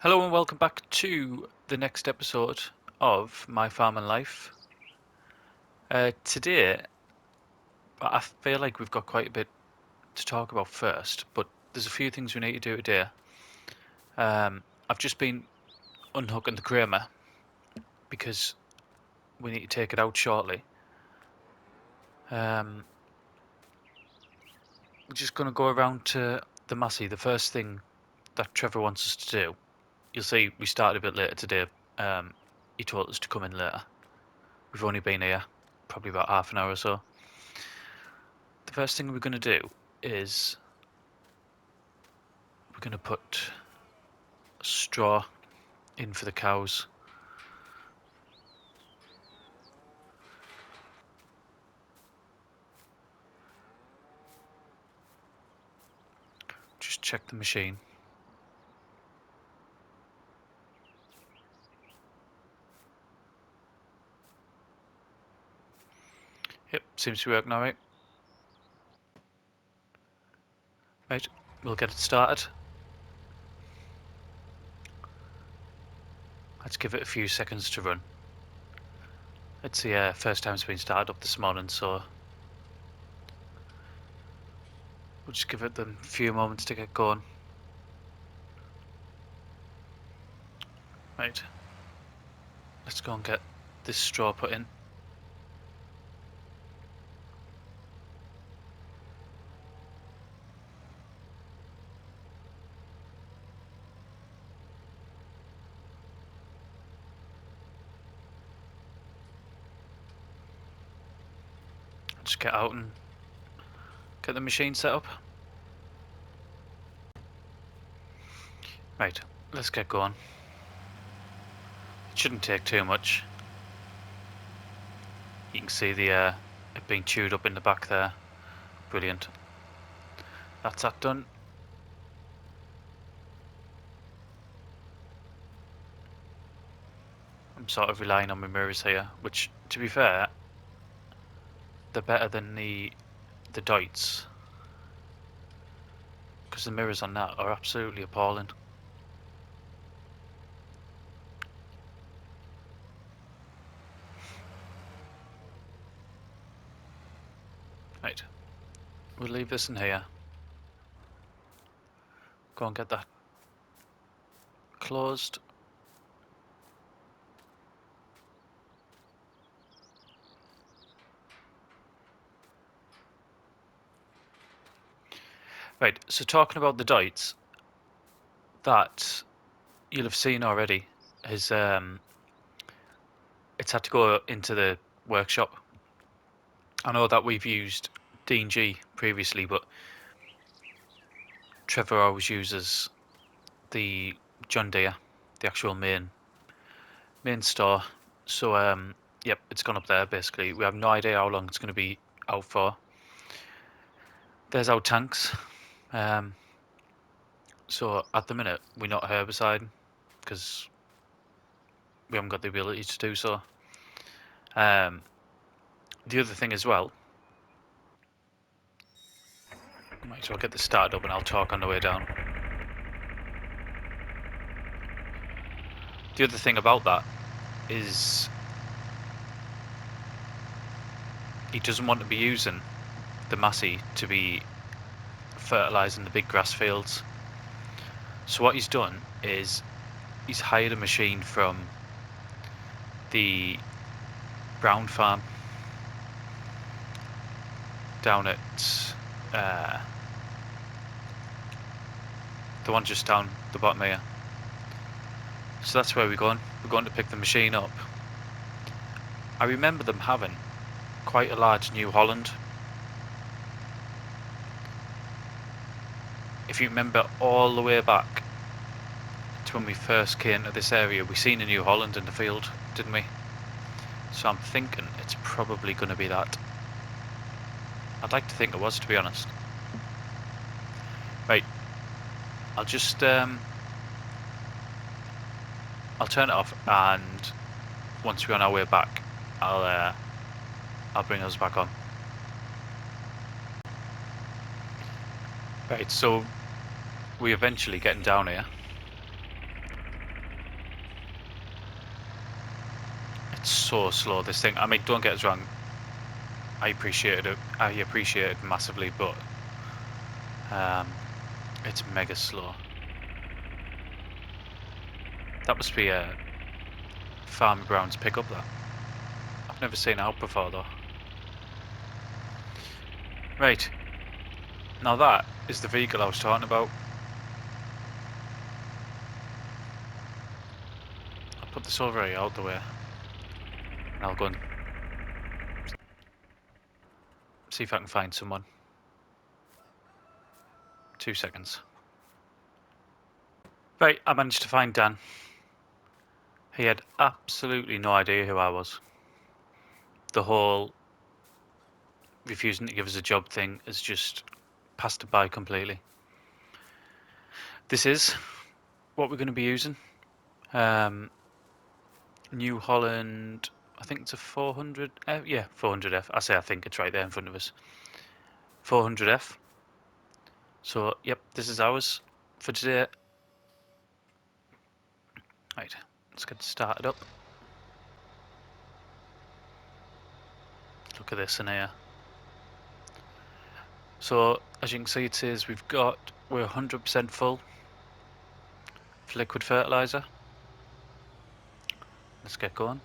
Hello and welcome back to the next episode of My Farm and Life. Today, I feel like we've got quite a bit to talk about first, but there's a few things we need to do today. I've just been unhooking the Kramer because we need to take it out shortly. We're just going to go around to the Massey. The first thing that Trevor wants us to do, you'll see we started a bit later today. He told us to come in later. We've only been here probably about half an hour or so. The first thing we're going to do is we're going to put straw in for the cows. Just check the machine. Yep, seems to be working alright. Right, we'll get it started. Let's give it a few seconds to run. It's the first time it's been started up this morning, so we'll just give it a few moments to get going. Right, let's go and get this straw put in. Just get out and get the machine set up. Right, let's get going. It shouldn't take too much. You can see the it being chewed up in the back there. Brilliant. That's that done. I'm sort of relying on my mirrors here, which, to be fair, they're better than the Deutz, because the mirrors on that are absolutely appalling. Right, we'll leave this in here. Go and get that closed. Right, so talking about the Deutz, that you'll have seen already is it's had to go into the workshop. I know that we've used D&G previously, but Trevor always uses the John Deere, the actual main store. So yep, it's gone up there basically. We have no idea how long it's going to be out for. There's our tanks. So at the minute we're not herbicide because we haven't got the ability to do so. The other thing as well, might as well get this started up and I'll talk on the way down. The other thing about that is he doesn't want to be using the Massey to be fertilising the big grass fields. So what he's done is he's hired a machine from the Brown farm down at the one just down the bottom here. So that's where we're going. We're going to pick the machine up. I remember them having quite a large New Holland. If you remember all the way back to when we first came to this area, we seen a New Holland in the field, didn't we? So I'm thinking it's probably going to be that. I'd like to think it was, to be honest. Right, I'll just I'll turn it off, and once we're on our way back, I'll bring us back on. Right, so we're eventually getting down here. so slow, this thing. I mean, don't get us wrong. I appreciated it massively, but it's mega slow. That must be a Farmer Brown's pickup, that. I've never seen it out before, though. Right. Now that is the vehicle I was talking about. I'll put this over here out the way. And I'll go and see if I can find someone. 2 seconds. Right, I managed to find Dan. He had absolutely no idea who I was. The whole refusing to give us a job thing has just passed it by completely. This is what we're going to be using. New Holland, I think it's a 400, yeah, 400F. I say I think, it's right there in front of us. 400F. So, yep, this is ours for today. Right, let's get started up. Look at this in here. So, as you can see, it says we're 100% full for liquid fertilizer. Let's get going.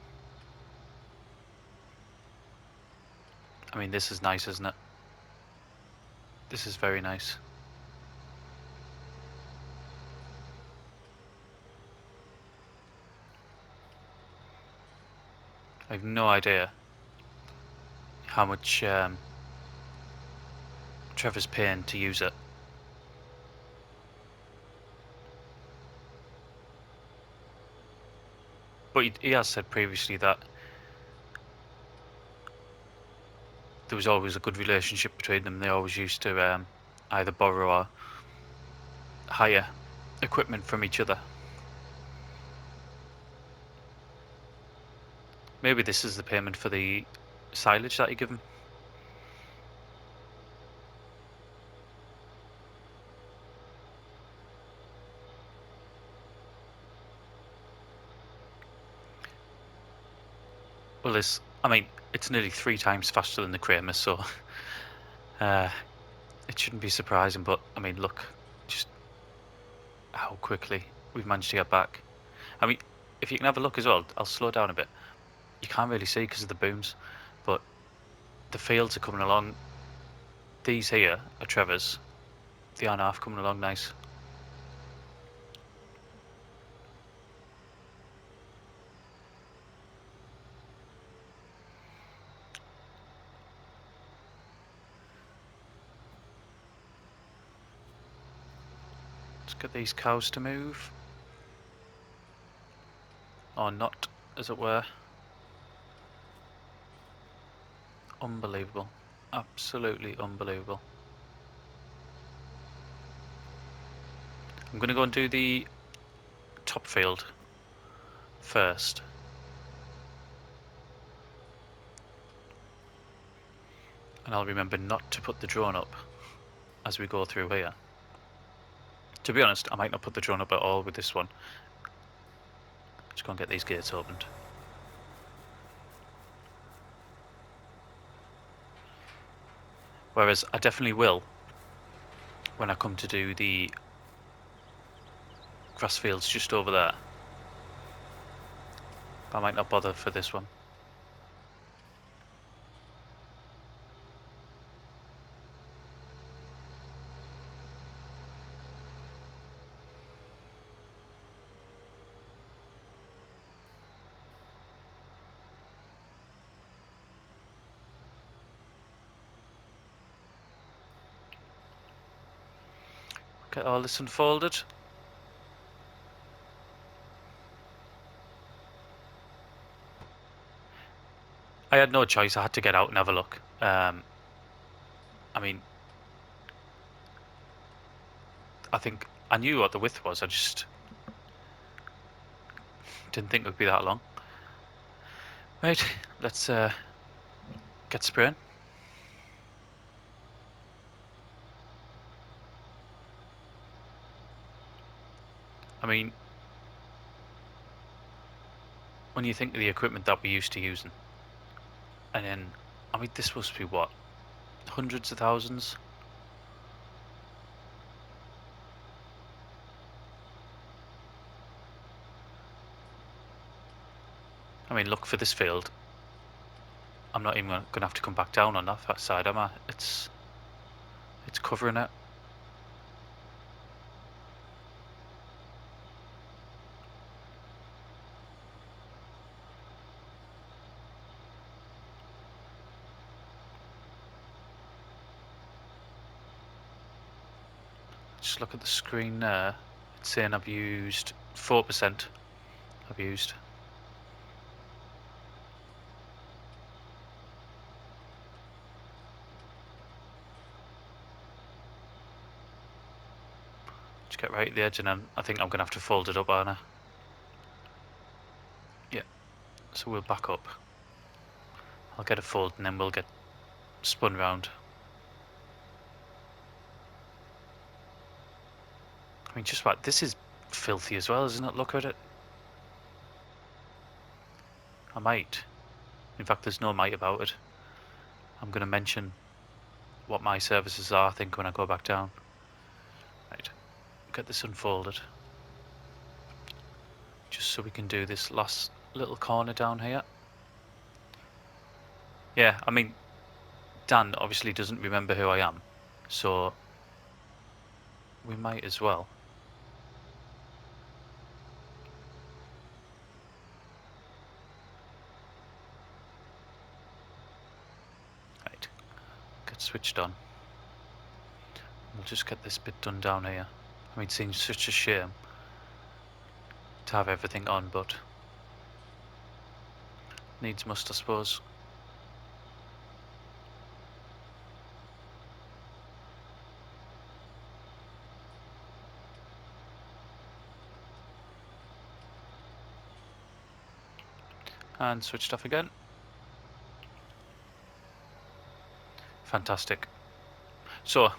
I mean, this is nice, isn't it? This is very nice. I have no idea how much Trevor's paying to use it. But he has said previously that there was always a good relationship between them. They always used to either borrow or hire equipment from each other. Maybe this is the payment for the silage that you give him. Well, I mean, it's nearly 3 times faster than the Kramer, so it shouldn't be surprising. But I mean, look, just how quickly we've managed to get back. I mean, if you can have a look as well, I'll slow down a bit. You can't really see because of the booms, but the fields are coming along. These here are Trevor's. They are half coming along nice. Let's get these cows to move. Or not, as it were. Unbelievable. Absolutely unbelievable. I'm going to go and do the top field first. And I'll remember not to put the drone up as we go through here. To be honest, I might not put the drone up at all with this one. Let's go and get these gates opened. Whereas I definitely will when I come to do the grass fields just over there. I might not bother for this one. Get all this unfolded. I had no choice, I had to get out and have a look. I mean, I think I knew what the width was, I just didn't think it would be that long. Right, let's get spraying. I mean, when you think of the equipment that we're used to using, and then, I mean, this must be what, hundreds of thousands? I mean, look, for this field, I'm not even going to have to come back down on that side, am I? It's covering it. Just look at the screen there. It's saying I've used 4%. I've used. Just get right at the edge, and then I think I'm going to have to fold it up, aren't I? Yeah. So we'll back up. I'll get a fold, and then we'll get spun round. I mean, just what, this is filthy as well, isn't it? Look at it. I might. In fact, there's no might about it. I'm going to mention what my services are, I think, when I go back down. Right. Get this unfolded. Just so we can do this last little corner down here. Yeah, I mean, Dan obviously doesn't remember who I am, so we might as well. Right, get switched on. We'll just get this bit done down here. I mean, it seems such a shame to have everything on, but needs must, I suppose. And switched off again. Fantastic. So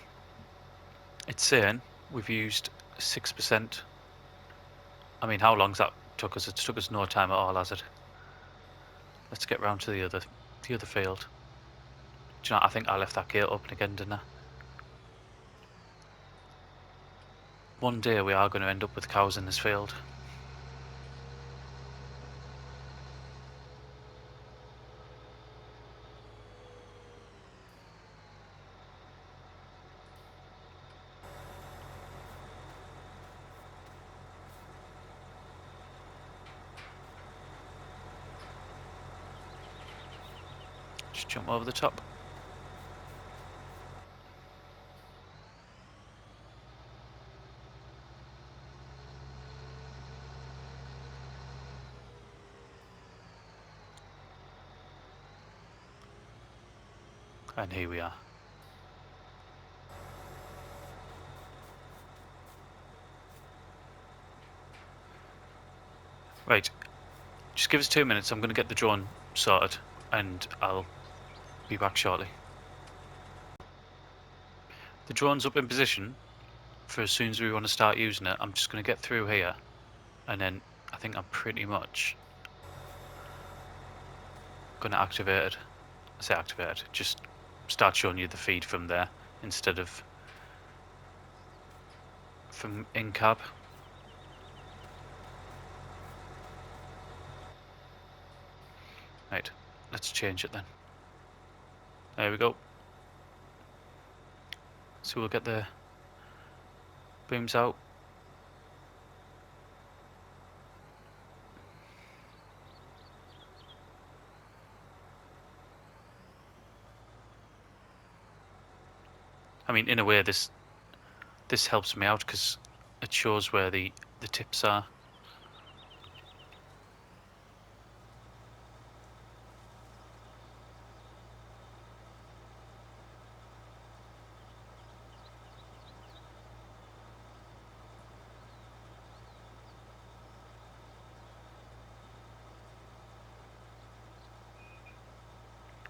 it's saying we've used 6%. I mean, how long's that took us? It's took us no time at all, has it? Let's get round to the other field. Do you know, I think I left that gate open again, didn't I? One day we are going to end up with cows in this field. Just jump over the top. And here we are. Right, just give us 2 minutes. I'm going to get the drone sorted and I'll be back shortly. The drone's up in position for as soon as we want to start using it. I'm just going to get through here and then I think I'm pretty much going to activate it. I say activate it, just start showing you the feed from there instead of from in-cab. Right, let's change it then. There we go. So we'll get the booms out. I mean, in a way, this helps me out because it shows where the tips are.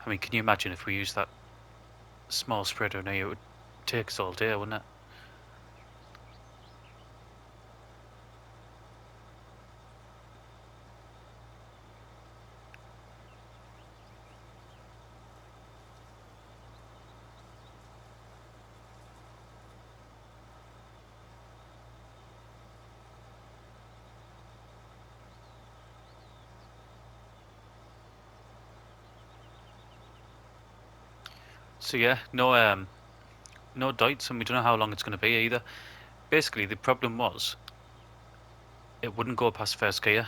I mean, can you imagine if we used that small spreader in here? It would take us all day, wouldn't it? So yeah, no doubts, and we don't know how long it's going to be either. Basically, the problem was it wouldn't go past first gear.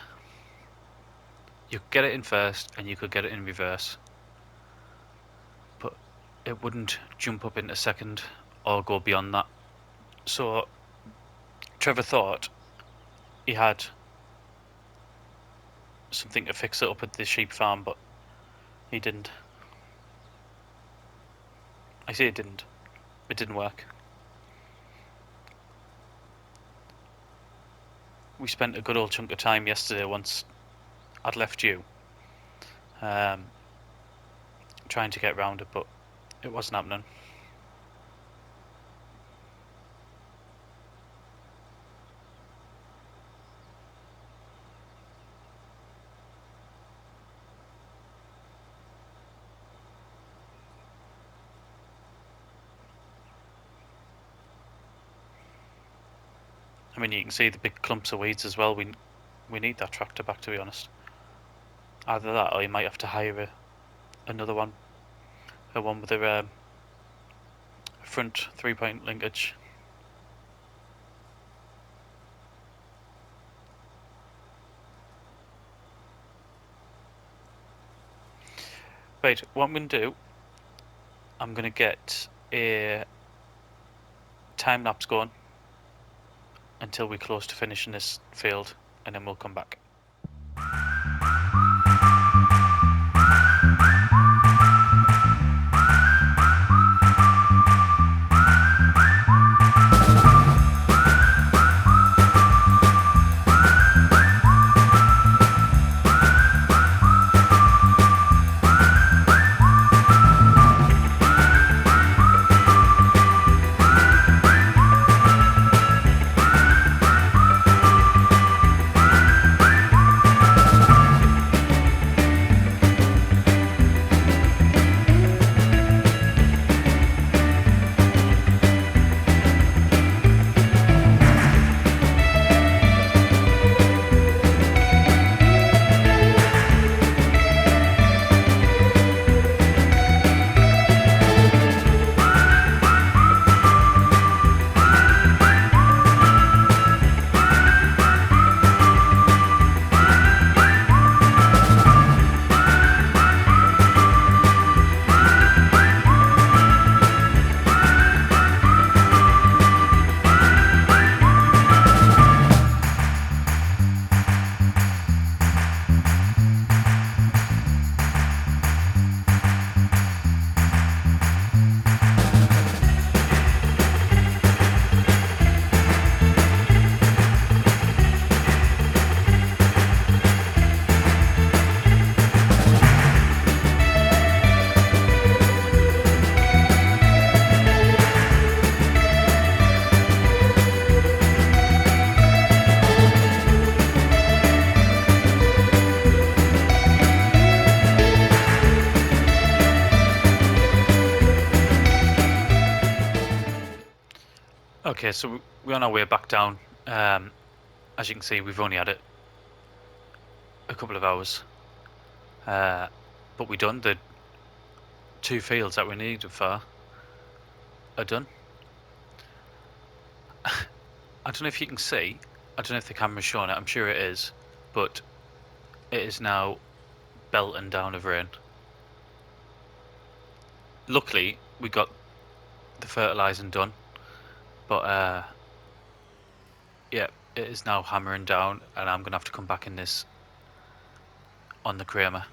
You could get it in first, and you could get it in reverse, but it wouldn't jump up into second or go beyond that. So Trevor thought he had something to fix it up at the sheep farm, but he didn't. I say it didn't. It didn't work. We spent a good old chunk of time yesterday once I'd left you trying to get round it, but it wasn't happening. I mean, you can see the big clumps of weeds as well. We need that tractor back, to be honest. Either that, or you might have to hire another one, a one with a front 3-point linkage. Right, what I'm going to do, I'm going to get a time lapse going until we're close to finishing this field, and then we'll come back. Okay, so we're on our way back down. As you can see, we've only had it a couple of hours, but we done the 2 fields that we needed for are done. I don't know if you can see, I don't know if the camera's showing it, I'm sure it is, but it is now belting down of rain. Luckily, we got the fertilising done, but yeah, it is now hammering down, and I'm going to have to come back in this on the Kramer.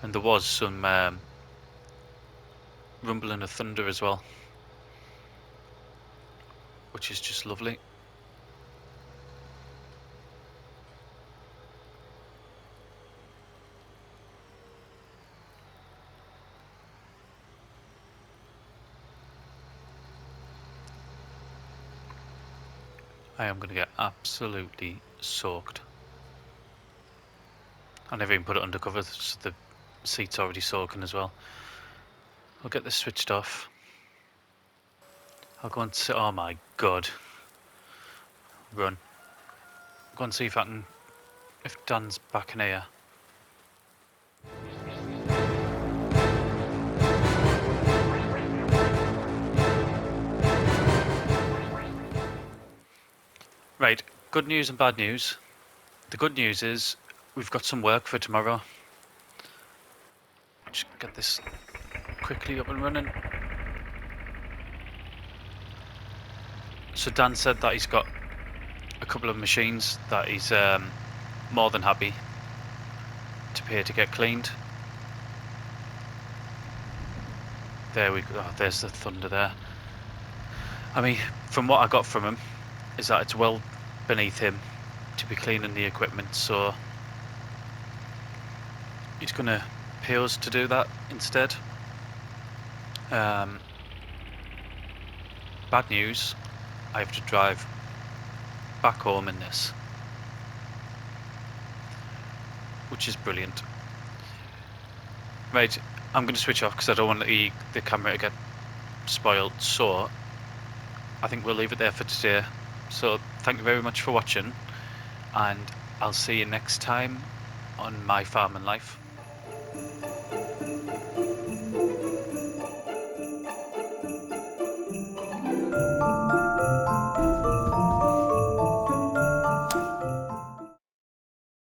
And there was some rumbling of thunder as well, which is just lovely. I am going to get absolutely soaked. I never even put it under cover, so the seat's already soaking as well. I'll get this switched off. I'll go and sit. Oh my god. Run. I'll go and see if Dan's back in here. good news and bad news. The good news is we've got some work for tomorrow. Just get this quickly up and running. So Dan said that he's got a couple of machines that he's more than happy to pay to get cleaned. There we go. Oh, there's the thunder there. I mean, from what I got from him, is that it's well beneath him to be cleaning the equipment, so he's going to pay us to do that instead. Bad news, I have to drive back home in this, which is brilliant. Right, I'm going to switch off because I don't want the camera to get spoiled, so I think we'll leave it there for today. So thank you very much for watching, and I'll see you next time on My Farming Life.